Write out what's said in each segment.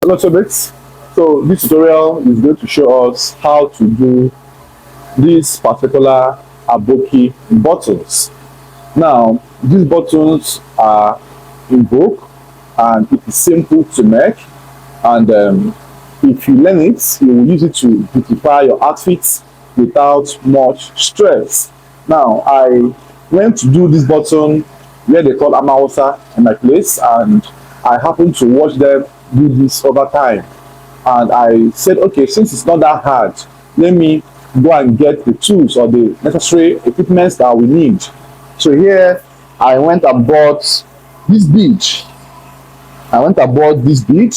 Hello, Tobics. So this tutorial is going to show us how to do these particular Aboki buttons. Now, these buttons are in vogue and it is simple to make. And if you learn it, you will use it to beautify your outfits without much stress. Now, I went to do this button where they call Amawasa in my place, and I happened to watch them do this over time. And I said, okay, since it's not that hard, let me go and get the tools or the necessary equipments that we need. So here I went and bought this bead. I went and bought this bead.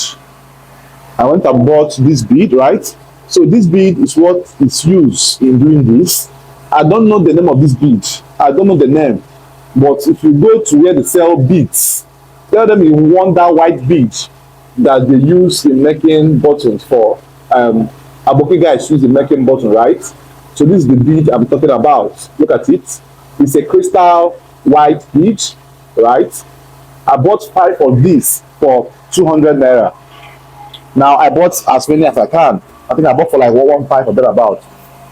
I went and bought this bead, right? So this bead is what is used in doing this. I don't know the name of this bead. I don't know the name. But if you go to where they sell beads, tell them you want that white bead that they use in making buttons for. Aboki guys use in making buttons, right? So this is the bead I'm talking about. Look at it. It's a crystal white bead, right? I bought 5 of these for 200 naira. Now I bought as many as I can. I think I bought for like 115 or thereabout.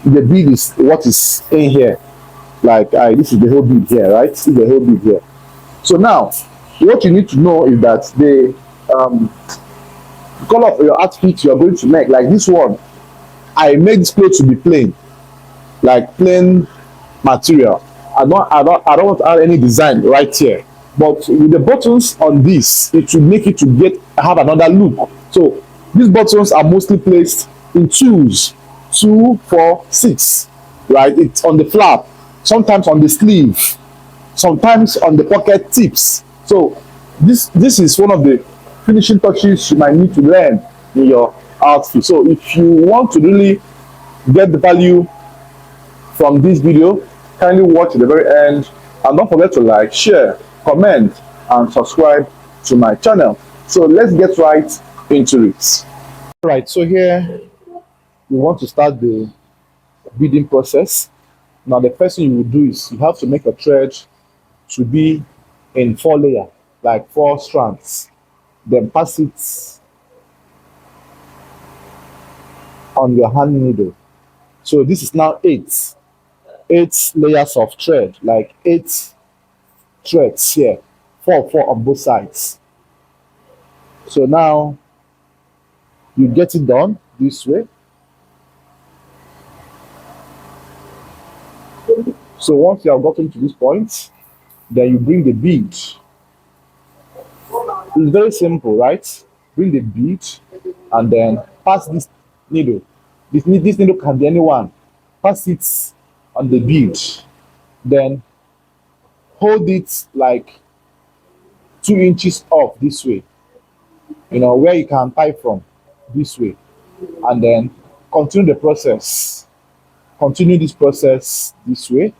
The bead is what is in here. Like this is the whole bead here, right? This is the whole bead here. So now, what you need to know is that the color of your outfit you are going to make, like this one, I made this clothes to be plain, like plain material. I don't want to add any design right here. But with the buttons on this, it will make it to have another look. So these buttons are mostly placed in twos, 2, 4, 6, right? It's on the flap, sometimes on the sleeve, sometimes on the pocket tips. So this is one of the finishing touches you might need to learn in your outfit. So if you want to really get the value from this video, kindly watch to the very end, and don't forget to like, share, comment, and subscribe to my channel. So let's get right into it. All right, so here we want to start the beading process. Now the first thing you will do is you have to make a thread to be in 4 layers, like 4 strands. Then pass it on your hand needle. So this is now 8 layers of thread, like 8 threads here, 4 on both sides. So now you get it done this way. So once you have gotten to this point, then you bring the bead. It's very simple, right? Bring the bead and then pass this needle. This needle can be anyone. Pass it on the bead. Then hold it like 2 inches off this way. You know, where you can tie from this way. And then continue the process. Continue this process this way.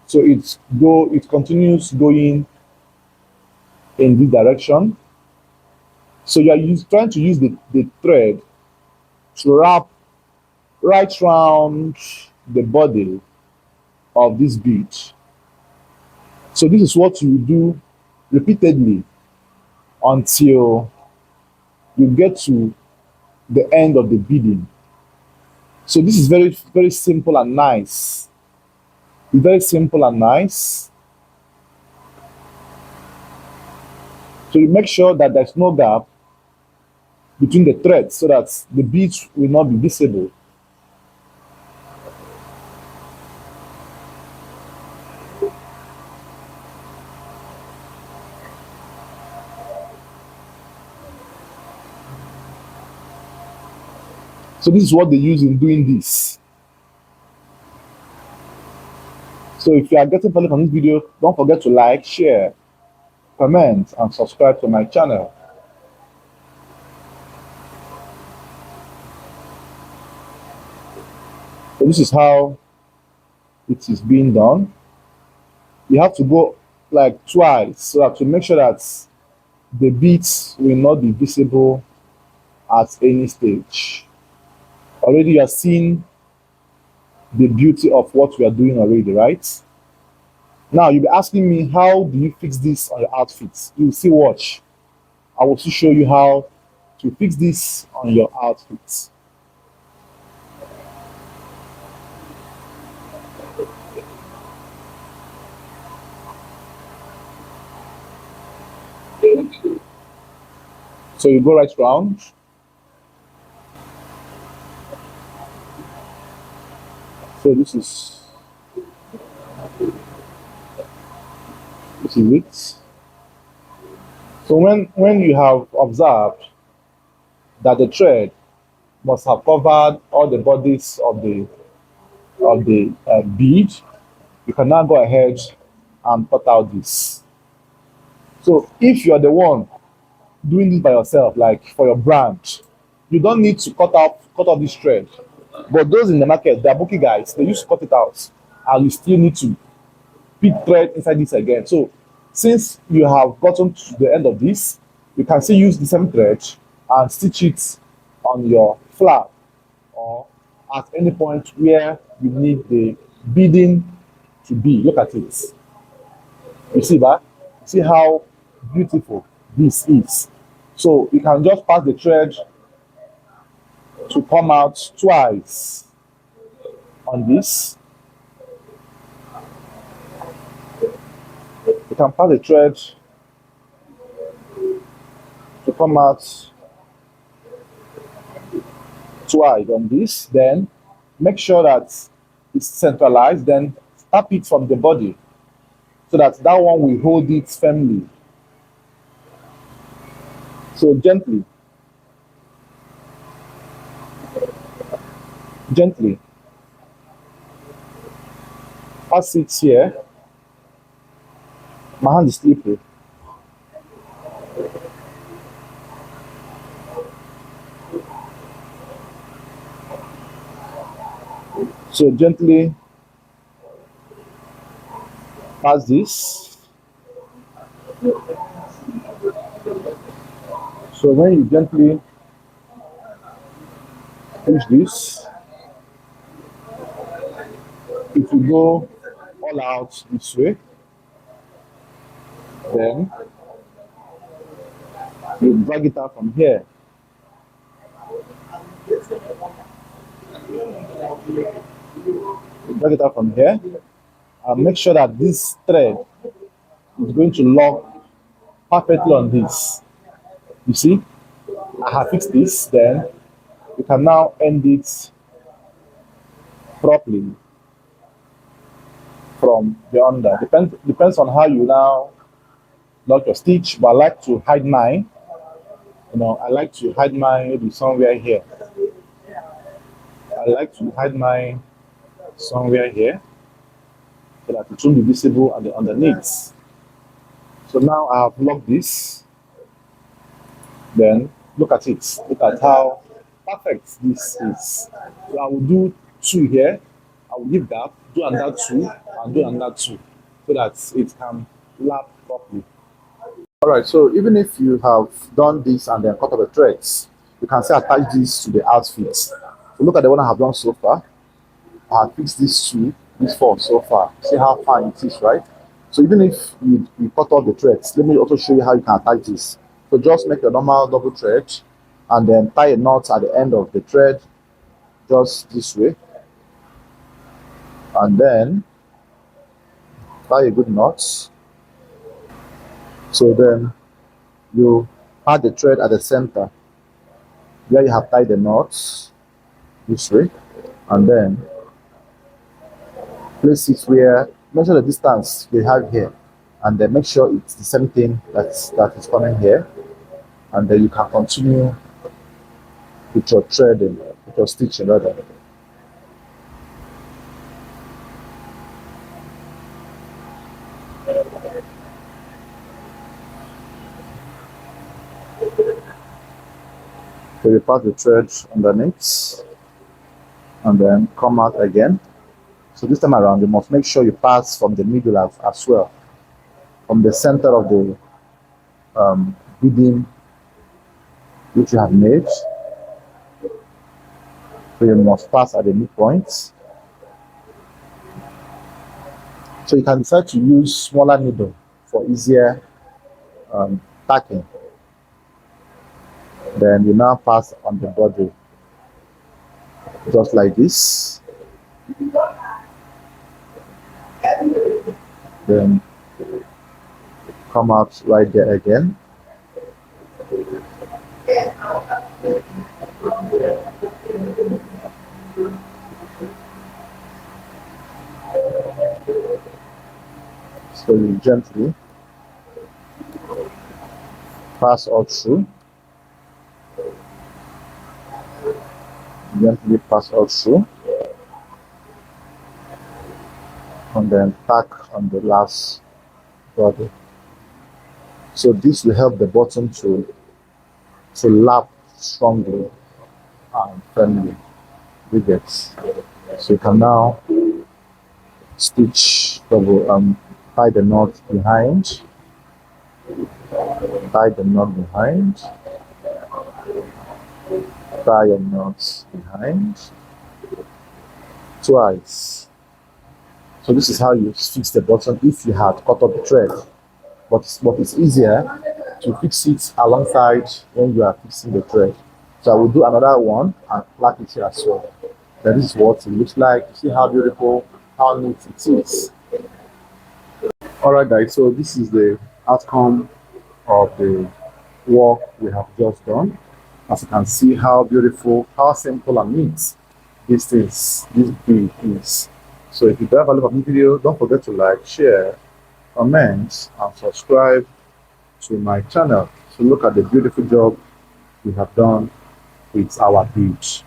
So it continues going in this direction. So you are trying to use the thread to wrap right around the body of this bead. So this is what you do repeatedly until you get to the end of the beading. So this is very, very simple and nice. It's very simple and nice. So you make sure that there's no gap between the threads so that the beads will not be visible. So this is what they use in doing this. So if you are getting value from this video, don't forget to like, share, comment, and subscribe to my channel. So this is how it is being done. You have to go like twice so that to make sure that the beads will not be visible at any stage. Already you are seeing the beauty of what we are doing already, right? Now you'll be asking me, how do you fix this on your outfits? You will see, watch. I will still show you how to fix this on your outfit. So you go right round. So this is it. So when you have observed that the thread must have covered all the bodies of the bead, you can now go ahead and cut out this. So if you're the one doing this by yourself, like for your brand, you don't need to cut off this thread. But those in the market, the Aboki guys, they used to cut it out, and you still need to pick thread inside this again. So since you have gotten to the end of this, you can still use the same thread and stitch it on your flap or at any point where you need the beading to be. Look at it. You see that? See how beautiful this is. So you can just pass the thread to come out twice on this. You can pass the thread to come out twice on this. Then make sure that it's centralized. Then tap it from the body so that that one will hold it firmly. So gently pass it here. My hand is slippery. So gently pass this. So when you gently push this, it will go all out this way. Then you drag it out from here. You drag it out from here and make sure that this thread is going to lock perfectly on this. You see, I have fixed this. Then you can now end it properly from the under. Depends on how you now lock your stitch, but I like to hide mine. I like to hide mine maybe somewhere here. I like to hide mine somewhere here so that it won't be visible at the underneath. So now I have locked this. Then look at it. Look at how perfect this is. So I will do two here. I will give that, do another two, and do another two so that it can lap properly. All right, so even if you have done this and then cut off the threads, you can still attach this to the outfit. So look at the one I have done so far. I have fixed these four so far. See how fine it is, right? So even if you cut off the threads, let me also show you how you can attach this. So just make a normal double thread and then tie a knot at the end of the thread just this way. And then tie a good knot. So then you add the thread at the center where you have tied the knots this way, and then place it where, measure the distance we have here, and then make sure it's the same thing that is coming here, and then you can continue with your threading, with your stitching rather. So you pass the thread underneath and then come out again. So this time around, you must make sure you pass from the middle as well, from the center of the beading which you have made. So you must pass at the midpoint. So you can decide to use smaller needle for easier tacking. Then you now pass on the body, just like this. Then come out right there again. Slowly, gently pass all through. Gently pass all through. And then tack on the last body. So this will help the bottom to lap strongly and firmly with it. So you can now stitch double, tie the knot behind, tie the knot behind, tie your knots behind twice. So this is how you fix the bottom if you had cut up the thread, but it's easier to fix it alongside when you are fixing the thread. So I will do another one and plaque it here as well. Then this is what it looks like. You see how beautiful, how neat it is. Alright guys, so this is the outcome of the work we have just done. As you can see how beautiful, how simple and neat this bead is. So if you have a value of the video, don't forget to like, share, comment and subscribe to my channel to look at the beautiful job we have done with our beads.